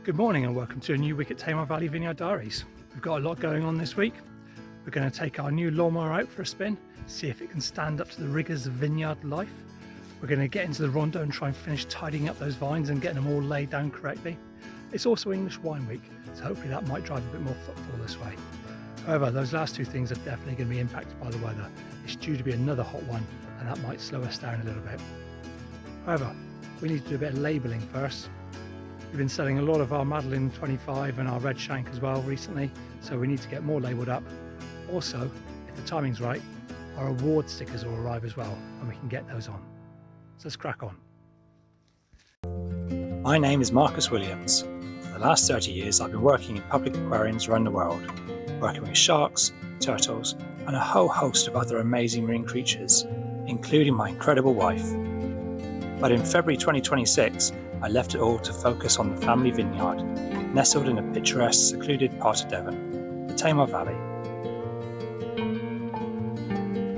Good morning and welcome to a new week at Tamar Valley Vineyard Diaries. We've got a lot going on this week. We're going to take our new lawnmower out for a spin, see if it can stand up to the rigours of vineyard life. We're going to get into the rondo and try and finish tidying up those vines and getting them all laid down correctly. It's also English Wine Week, so hopefully that might drive a bit more footfall this way. However, those last two things are definitely going to be impacted by the weather. It's due to be another hot one and that might slow us down a little bit. However, we need to do a bit of labelling first. We've been selling a lot of our Madeline 25 and our Red Shank as well recently, so we need to get more labelled up. Also, if the timing's right, our award stickers will arrive as well and we can get those on. So let's crack on. My name is Marcus Williams. For the last 30 years I've been working in public aquariums around the world, working with sharks, turtles and a whole host of other amazing marine creatures, including my incredible wife. But in February 2026, I left it all to focus on the family vineyard, nestled in a picturesque, secluded part of Devon, the Tamar Valley.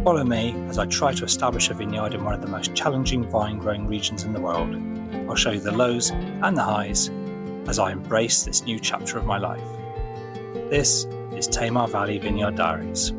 Follow me as I try to establish a vineyard in one of the most challenging vine-growing regions in the world. I'll show you the lows and the highs as I embrace this new chapter of my life. This is Tamar Valley Vineyard Diaries.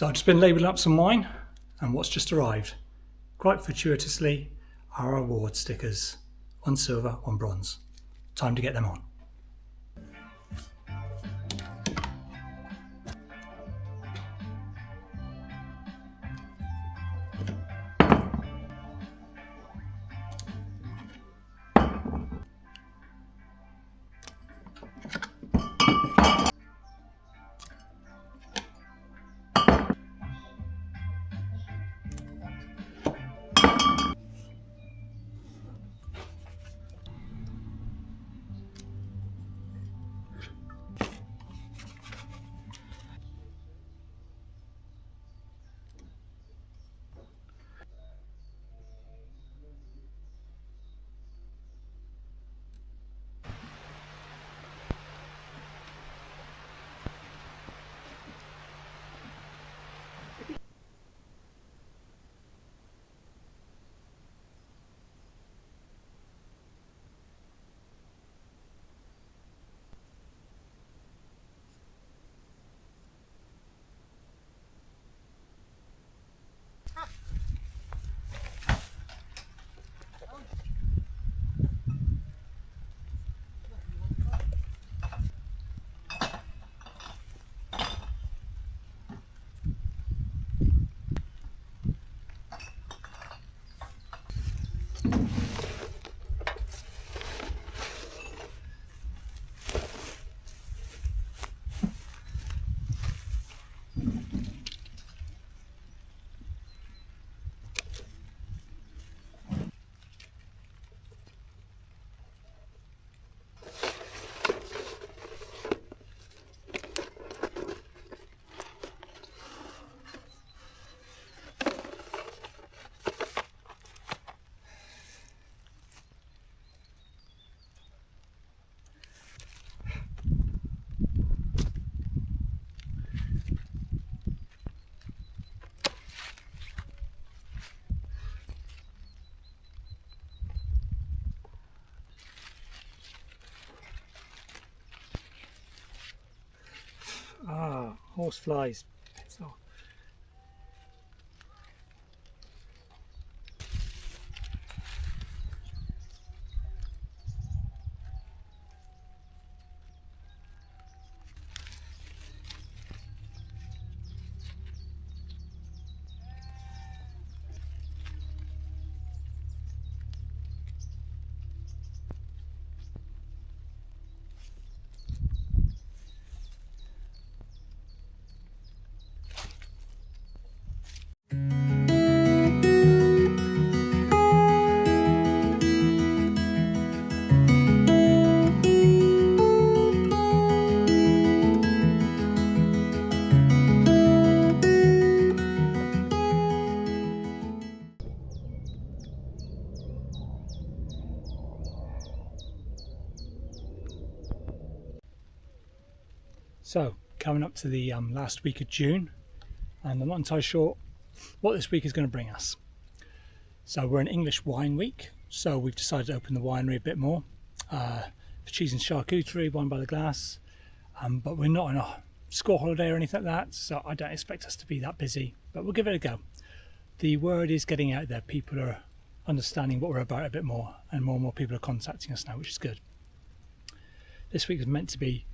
So I've just been labelling up some wine and what's just arrived, quite fortuitously, are our award stickers. One silver, one bronze. Time to get them on. horse flies. So. So, coming up to the last week of June, and I'm not entirely sure what this week is going to bring us. So we're in English Wine Week, so we've decided to open the winery a bit more for cheese and charcuterie, wine by the glass, but we're not on a school holiday or anything like that, so I don't expect us to be that busy, but we'll give it a go. The word is getting out there, people are understanding what we're about a bit more, and more people are contacting us now, which is good. This week is meant to be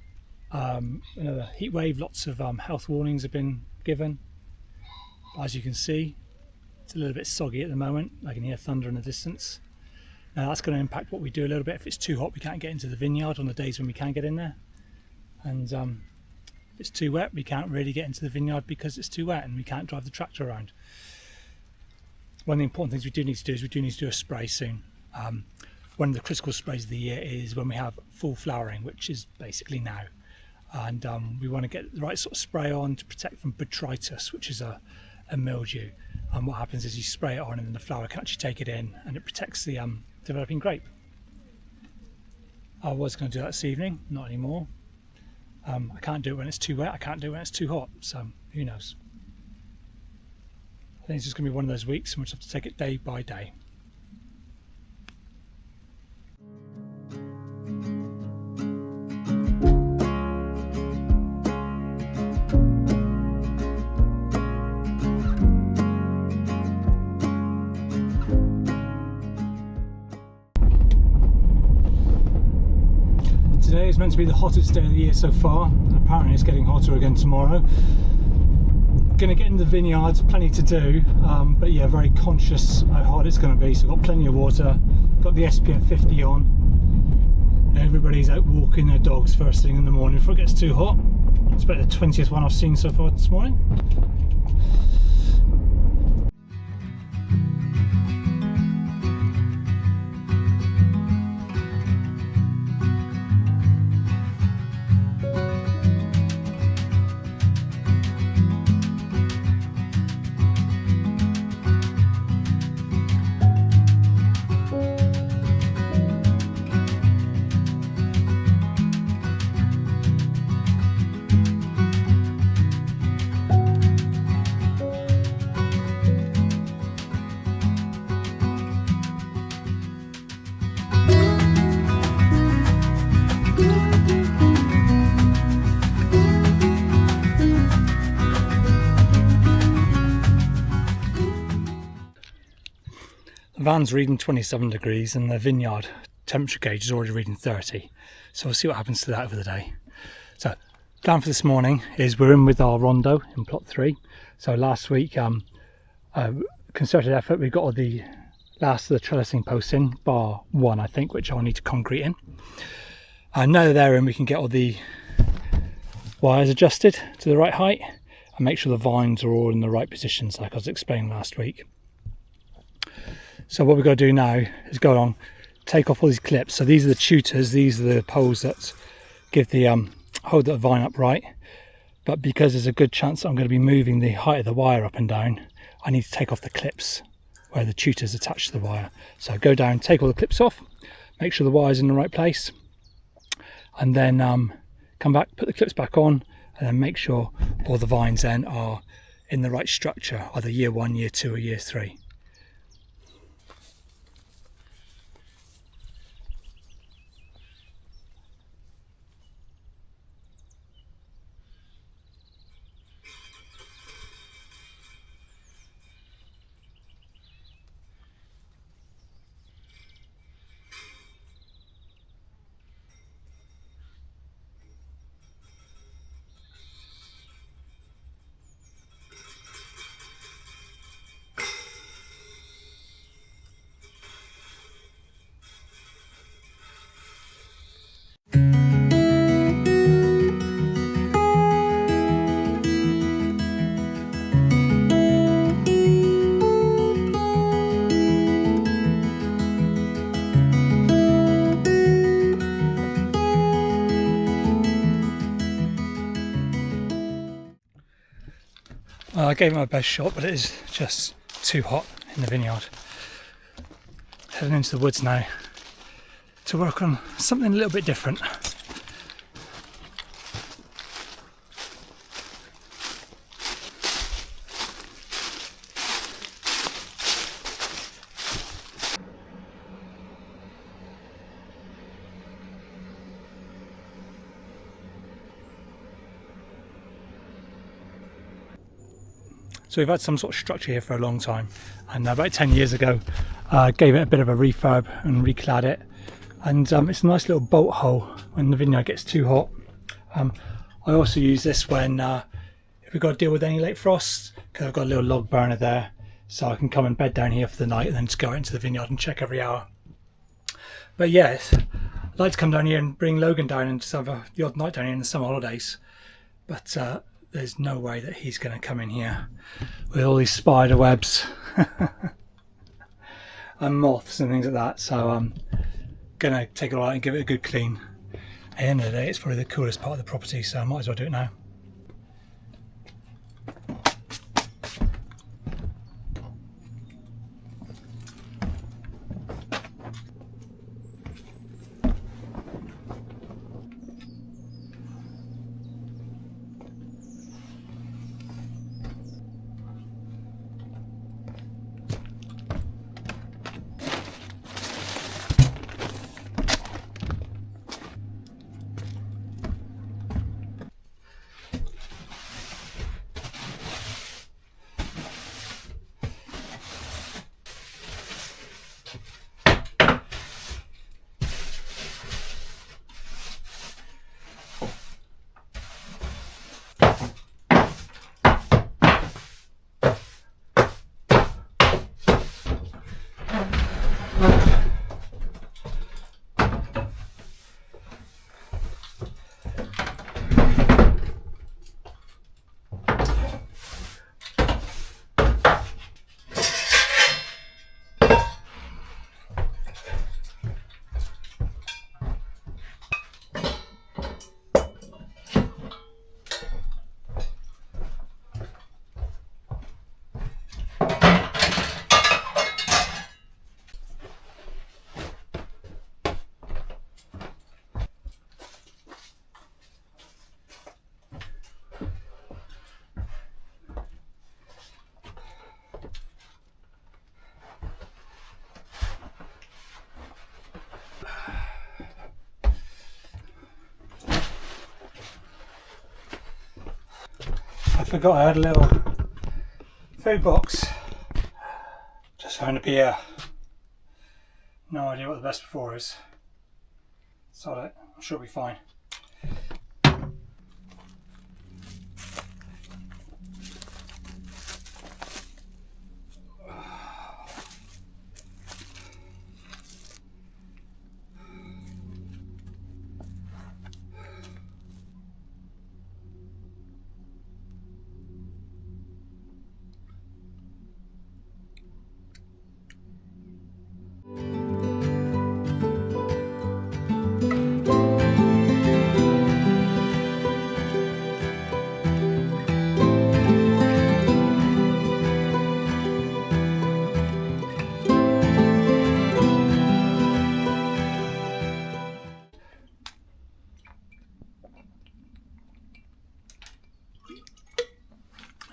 another heat wave. Lots of health warnings have been given. As you can see, it's a little bit soggy at the moment. I can hear thunder in the distance. Now that's going to impact what we do a little bit. If it's too hot, we can't get into the vineyard on the days when we can get in there, and if it's too wet, we can't really get into the vineyard because it's too wet and we can't drive the tractor around. One of the important things we do need to do is we do need to do a spray soon. One of the critical sprays of the year is when we have full flowering, which is basically now. And we want to get the right sort of spray on to protect from botrytis, which is a mildew. And what happens is you spray it on and then the flower can actually take it in and it protects the developing grape. I was going to do that this evening, not anymore. I can't do it when it's too wet, I can't do it when it's too hot, so who knows. I think it's just going to be one of those weeks and we'll just have to take it day by day. Today is meant to be the hottest day of the year so far, and apparently it's getting hotter again tomorrow. Going to get in the vineyards, plenty to do, but yeah, very conscious how hot it's going to be. So got plenty of water, got the SPF 50 on. Everybody's out walking their dogs first thing in the morning before it gets too hot. It's about the 20th one I've seen so far this morning. The van's reading 27 degrees and the vineyard temperature gauge is already reading 30. So we'll see what happens to that over the day. So plan for this morning is we're in with our rondo in plot 3. So last week, concerted effort, we got all the last of the trellising posts in, bar one I think, which I'll need to concrete in. And now they're in, we can get all the wires adjusted to the right height and make sure the vines are all in the right positions like I was explaining last week. So what we've got to do now is go along, take off all these clips. So these are the tutors, these are the poles that give the hold the vine upright. But because there's a good chance that I'm going to be moving the height of the wire up and down, I need to take off the clips where the tutors attach to the wire. So go down, take all the clips off, make sure the wire's in the right place, and then come back, put the clips back on, and then make sure all the vines then are in the right structure, either year 1, year 2 or year 3. Well, I gave it my best shot, but it is just too hot in the vineyard. Heading into the woods now to work on something a little bit different. So we've had some sort of structure here for a long time, and about 10 years ago gave it a bit of a refurb and reclad it, and it's a nice little bolt hole when the vineyard gets too hot. I also use this when if we've got to deal with any late frosts, because I've got a little log burner there, so I can come and bed down here for the night and then just go out into the vineyard and check every hour. But yes, I'd like to come down here and bring Logan down and just have the odd night down here in the summer holidays, but there's no way that he's going to come in here with all these spider webs and moths and things like that. So I'm going to take it all out and give it a good clean. At the end of the day, it's probably the coolest part of the property, so I might as well do it now. I forgot I had a little food box. Just found a beer. No idea what the best before is. Sod it, I'm sure it'll be fine.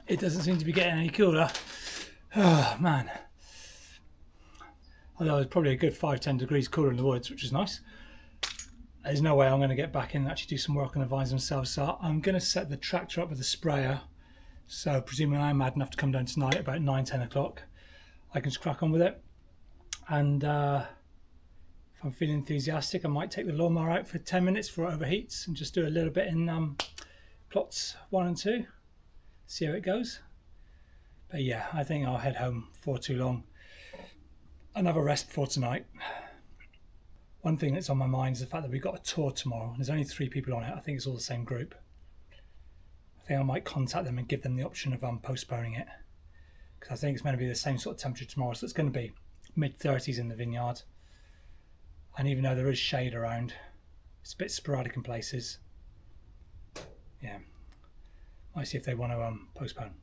It doesn't seem to be getting any cooler. Oh man. Although it's probably a good 5-10 degrees cooler in the woods, which is nice. There's no way I'm going to get back in and actually do some work on the vines themselves, so I'm going to set the tractor up with a sprayer. So presuming I'm mad enough to come down tonight about 9-10 o'clock, I can just crack on with it. And if I'm feeling enthusiastic, I might take the lawnmower out for 10 minutes before it overheats and just do a little bit in plots 1 and 2. See how it goes. But yeah, I think I'll head home before too long and have a rest before tonight. One thing that's on my mind is the fact that we've got a tour tomorrow. There's only 3 people on it. I think it's all the same group. I think I might contact them and give them the option of postponing it, because I think it's meant to be the same sort of temperature tomorrow, so it's going to be mid-30s in the vineyard. And even though there is shade around, it's a bit sporadic in places. Yeah. Might see if they want to postpone.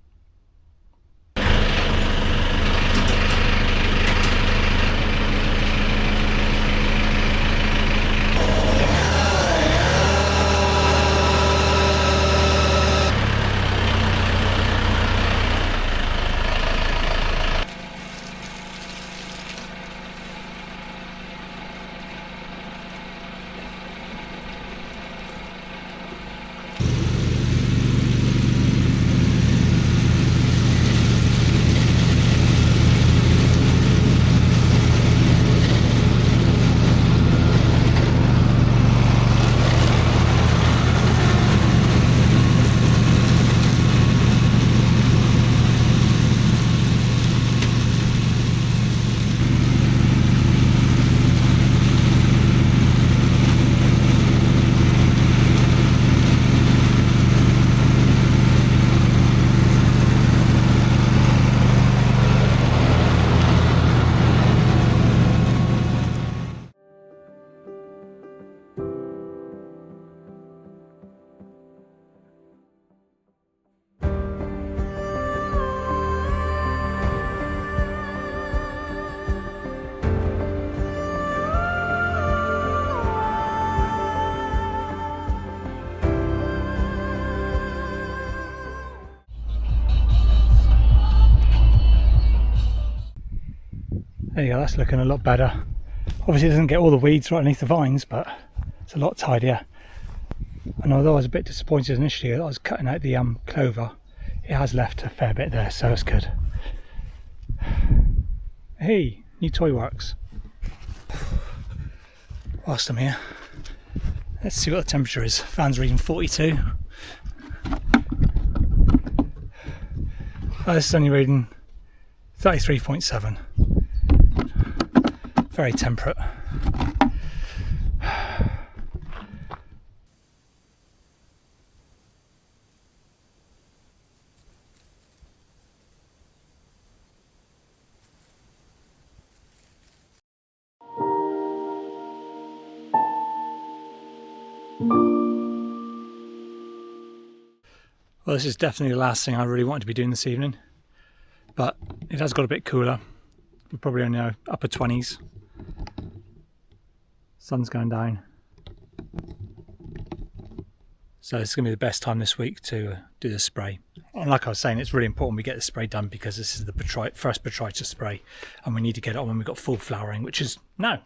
There you go, that's looking a lot better. Obviously it doesn't get all the weeds right underneath the vines, but it's a lot tidier. And although I was a bit disappointed initially that I was cutting out the clover, it has left a fair bit there, so it's good. Hey, new toy works. Whilst I'm here, let's see what the temperature is. Fan's reading 42. Oh, this is only reading 33.7. Very temperate. Well, this is definitely the last thing I really wanted to be doing this evening, but it has got a bit cooler. We're probably only now upper 20s. Sun's going down. So it's going to be the best time this week to do the spray. And like I was saying, it's really important we get the spray done because this is the first botrytis spray, and we need to get it on when we've got full flowering, which is now.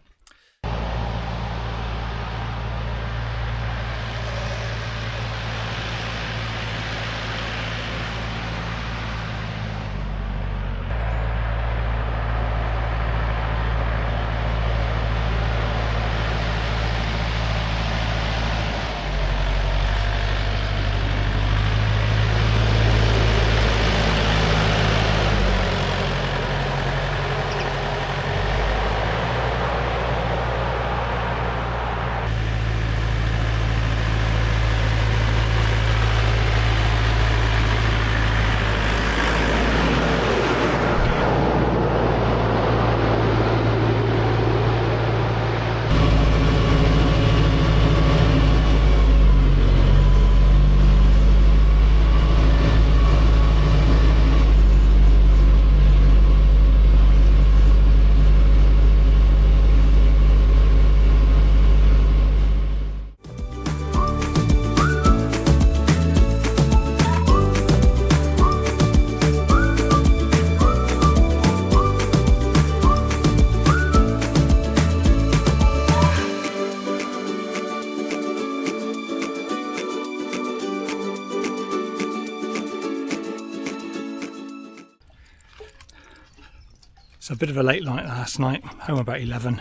So a bit of a late night last night, home about 11,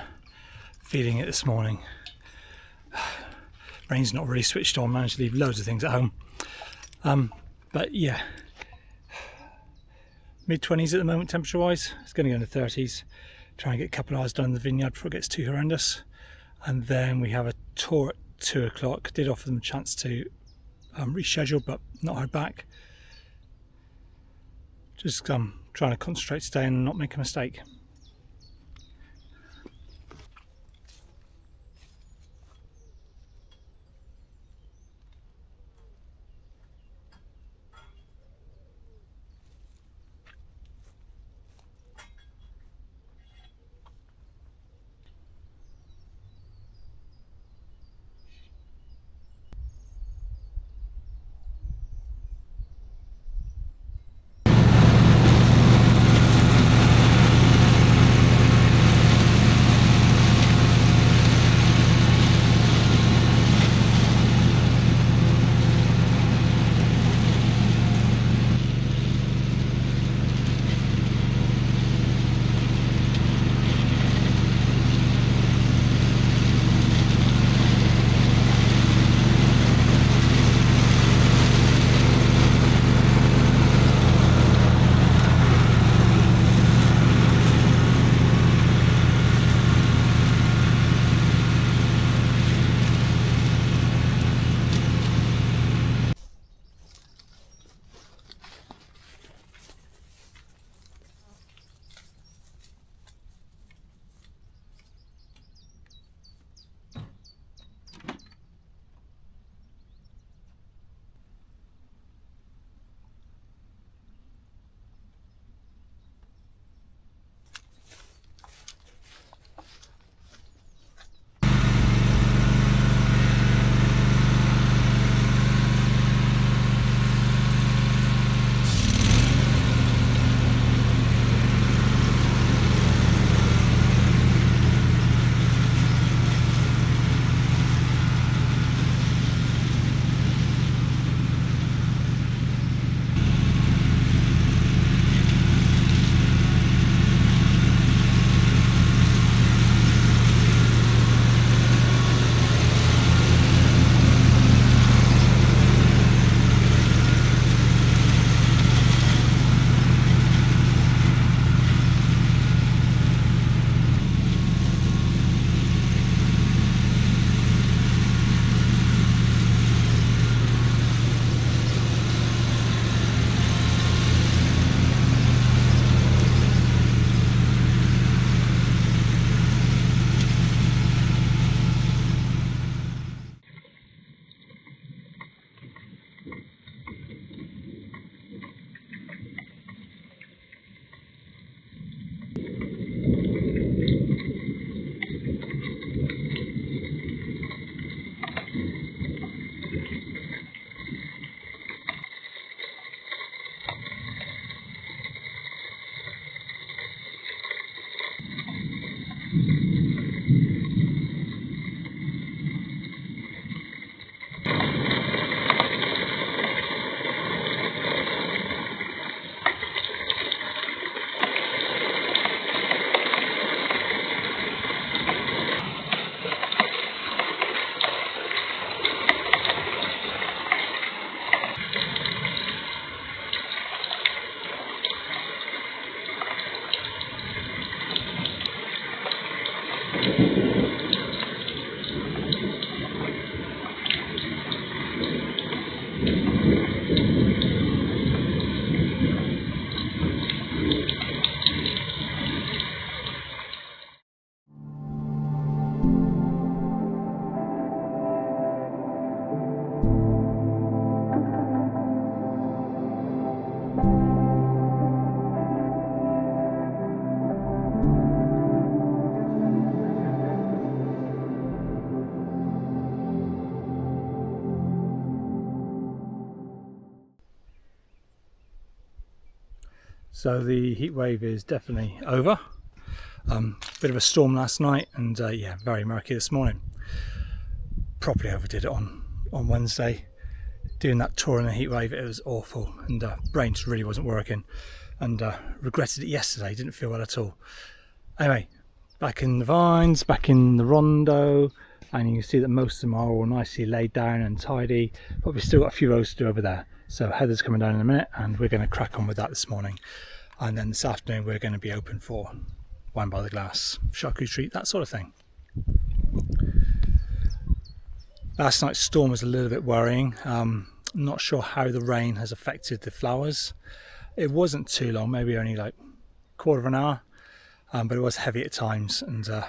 feeling it this morning. Brain's not really switched on, managed to leave loads of things at home. But yeah, mid-20s at the moment temperature wise. It's going to go in the 30s. Try and get a couple of hours done in the vineyard before it gets too horrendous. And then we have a tour at 2 o'clock. Did offer them a chance to reschedule, but not heard back. Just trying to concentrate today and not make a mistake. So the heat wave is definitely over. Bit of a storm last night, and yeah, very murky this morning. Properly overdid it on Wednesday. Doing that tour in the heat wave, it was awful, and brain just really wasn't working, and regretted it yesterday. Didn't feel well at all. Anyway, back in the vines, back in the rondo, and you can see that most of them are all nicely laid down and tidy, but we've still got a few rows to do over there. So Heather's coming down in a minute, and we're going to crack on with that this morning, and then this afternoon we're going to be open for wine by the glass, charcuterie, that sort of thing. Last night's storm was a little bit worrying. Not sure how the rain has affected the flowers. It wasn't too long, maybe only like a quarter of an hour, but it was heavy at times, and it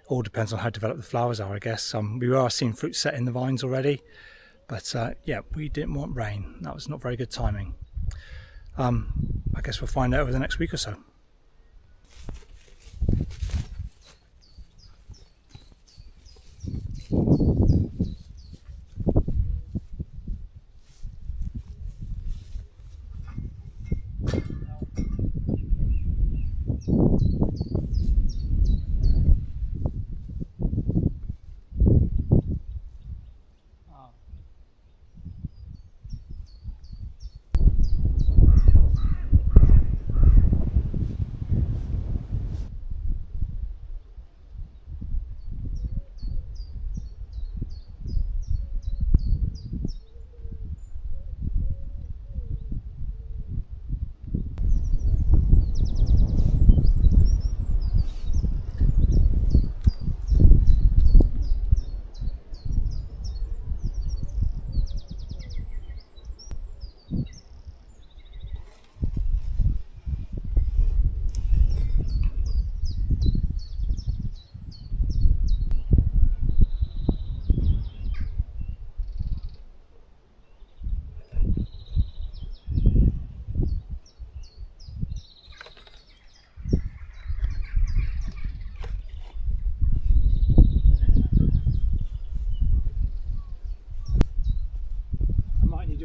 all depends on how developed the flowers are, I guess. We are seeing fruit set in the vines already, but yeah, we didn't want rain. That was not very good timing. I guess we'll find out over the next week or so.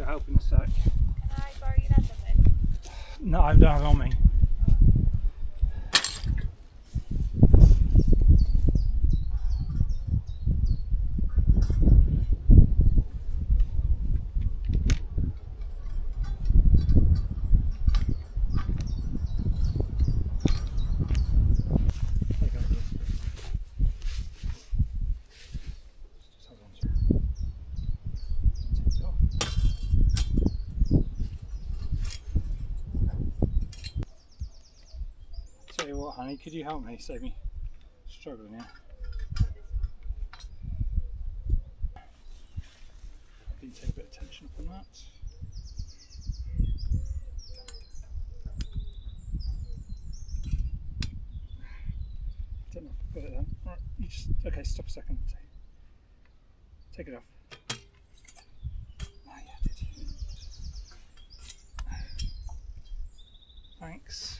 Help in a sec. Can I borrow your leather then? No, I don't have it on me. Tell you what, honey, could you help me? Save me struggling here. I need to take a bit of tension up on that. Don't know if I've got it then. Right, you just, okay, stop a second. Take it off. Ah, yeah, did you? Thanks.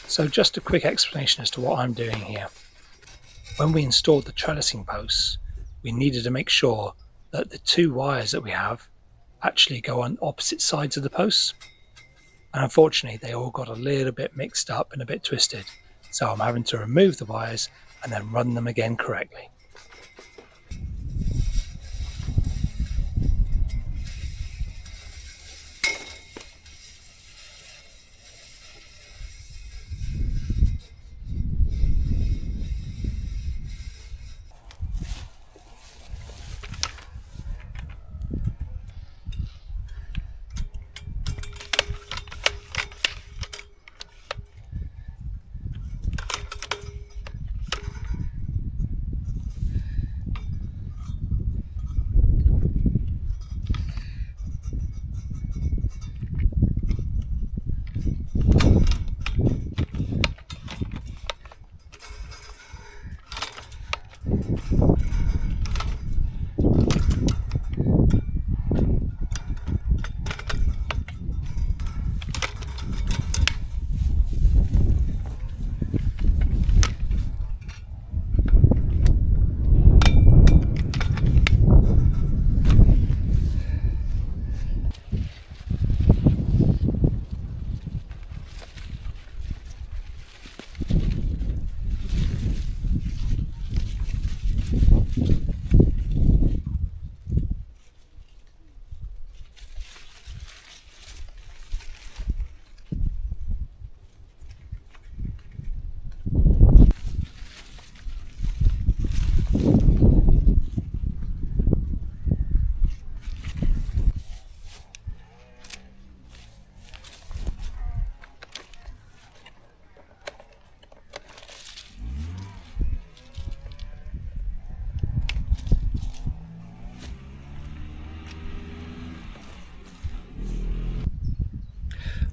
So just a quick explanation as to what I'm doing here. When we installed the trellising posts, we needed to make sure that the two wires that we have actually go on opposite sides of the posts. And unfortunately, they all got a little bit mixed up and a bit twisted. So I'm having to remove the wires and then run them again correctly.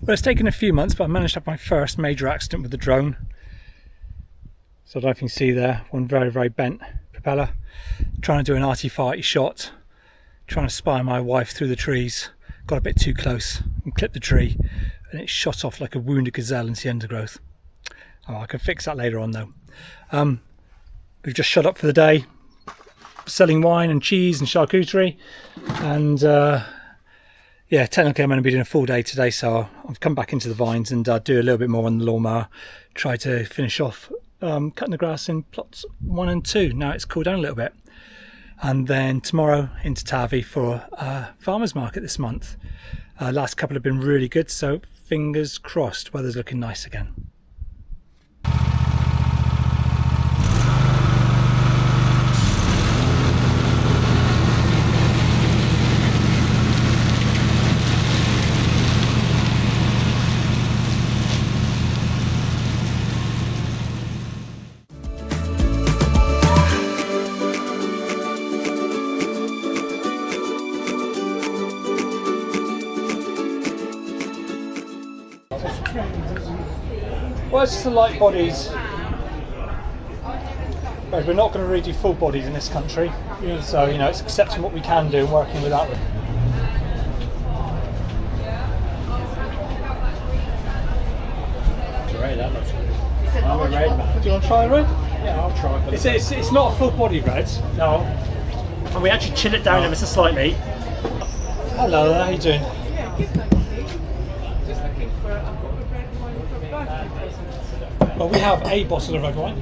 Well, it's taken a few months, but I managed to have my first major accident with the drone. So I don't know if you can see there, one very, very bent propeller. Trying to do an arty-farty shot, trying to spy my wife through the trees. Got a bit too close and clipped the tree, and it shot off like a wounded gazelle into the undergrowth. Oh, I can fix that later on though. We've just shut up for the day, selling wine and cheese and charcuterie, and yeah, technically I'm going to be doing a full day today, so I've come back into the vines and do a little bit more on the lawnmower, try to finish off cutting the grass in plots 1 and 2. Now it's cooled down a little bit. And then tomorrow into Tavi for farmers market this month. Last couple have been really good, so fingers crossed, weather's looking nice again. Well, it's just the light bodies. But we're not going to really do full bodies in this country. Yeah. So, you know, it's accepting what we can do and working without them. That looks good. I'm a red man. Do you want to try a red? Yeah, I'll try. But It's not a full body red. no. And we actually chill it down ever so slightly. Hello there, how you doing? Yeah, good, thank you. Just looking for, I've got a red wine from birthday. Well, we have a bottle of red wine.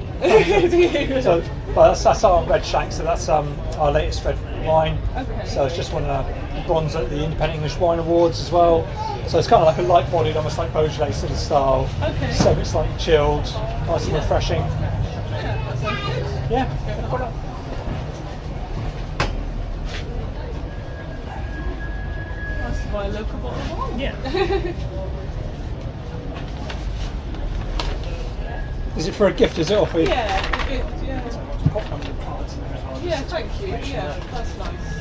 Do you? So, well, that's our red shank, so that's our latest red wine. Okay. So it's just won a bronze at the Independent English Wine Awards as well. So it's kind of like a light bodied, almost like Beaujolais sort of style. Okay. So it's slightly chilled, nice and refreshing. Yeah, that sounds good. Yeah. Nice to buy a local bottle of wine. Yeah. Is it for a gift, is it, or for you? Yeah, good, yeah. Pop them in cards in there as well. Yeah, thank you. Yeah, that's nice.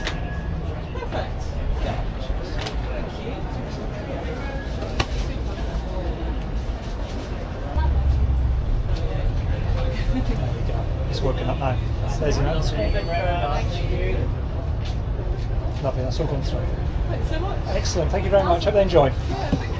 Perfect. Yeah. Thank you. There we go. It's working up now. There's your answer. Lovely, that's all gone through. Thanks so much. Excellent, thank you very much. Hope they enjoy. Yeah, thank you.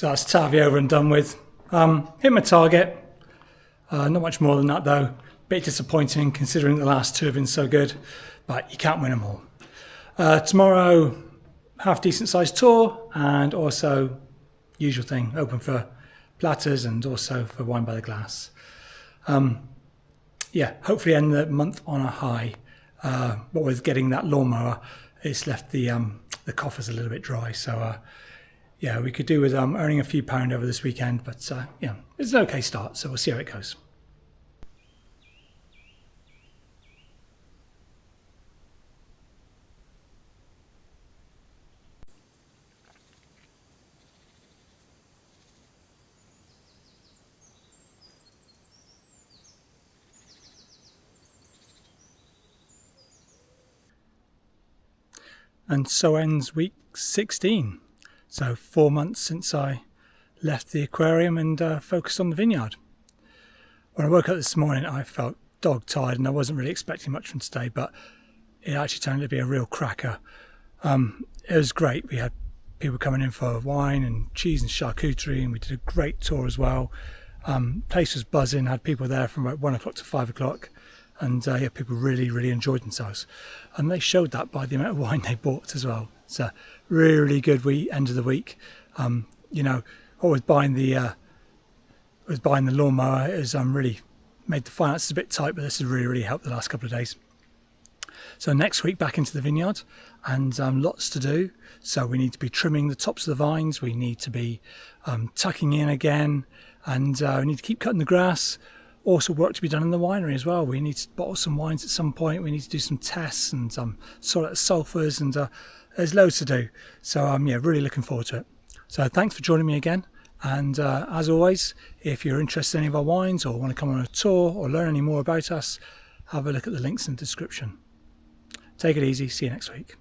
So that's Tavi over and done with. Hit my target. Not much more than that though. Bit disappointing considering the last two have been so good, but you can't win them all. Tomorrow, half decent sized tour, and also usual thing, open for platters and also for wine by the glass. Yeah, hopefully end the month on a high. But with getting that lawnmower, it's left the coffers a little bit dry. So yeah, we could do with earning a few pound over this weekend, but yeah, it's an okay start. So we'll see how it goes. And so ends week 16. So 4 months since I left the aquarium and focused on the vineyard. When I woke up this morning, I felt dog tired and I wasn't really expecting much from today, but it actually turned out to be a real cracker. It was great. We had people coming in for wine and cheese and charcuterie, and we did a great tour as well. Place was buzzing, had people there from about 1 o'clock to 5 o'clock. And yeah, people really enjoyed themselves, and they showed that by the amount of wine they bought as well. It's a really good end of the week. You know, what with buying the lawnmower has really made the finances a bit tight, but this has really helped the last couple of days. So next week back into the vineyard, and lots to do. So we need to be trimming the tops of the vines. We need to be tucking in again, and we need to keep cutting the grass. Also work to be done in the winery as well. We need to bottle some wines at some point. We need to do some tests and sort out sulphurs, and there's loads to do. So yeah, really looking forward to it. So thanks for joining me again. And as always, if you're interested in any of our wines or want to come on a tour or learn any more about us, have a look at the links in the description. Take it easy. See you next week.